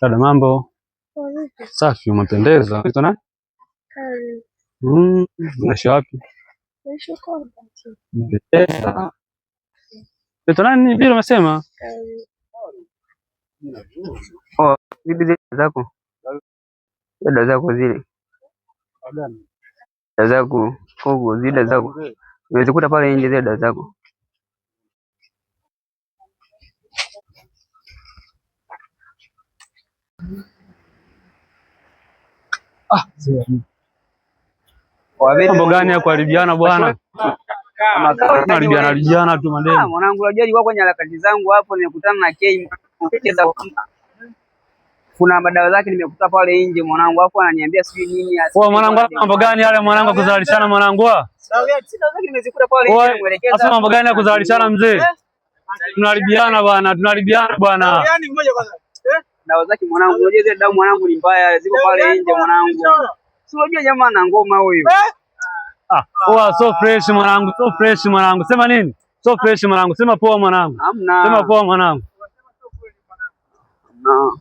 Dada, mambo safi, umependeza. Unaitwa nani? Unaishi wapi? Unaitwa nani vile umesema? Oh, vipi zile zako? Dada zako zile. Dada zako, kogo zile zako. Unazikuta pale nje zile dada zako. Mambo gani ya kuharibiana bwana? Tunaharibiana tu maneno. Mwanangu, unajua nilikuwa kwenye harakati zangu hapo, nimekutana na K mcheza. Kuna madawa zake nimekuta pale nje mwanangu, hapo ananiambia sijui nini. Kwa mwanangu, mambo gani yale mwanangu kuzalishana mwanangu? Dawa zake nimezikuta pale nje, muelekeza. Sasa mambo gani ya kuzalishana mzee? Tunaharibiana bwana, tunaharibiana bwana. Dawa zake mwanangu, unajua zile dawa mwanangu ni mbaya, ziko pale nje mwanangu. Si unajua jamaa na ngoma huyu. Poa, so fresh mwanangu, so fresh mwanangu. Sema nini? So fresh mwanangu. Sema poa mwanangu. Hamna. Sema poa mwanangu. Hamna.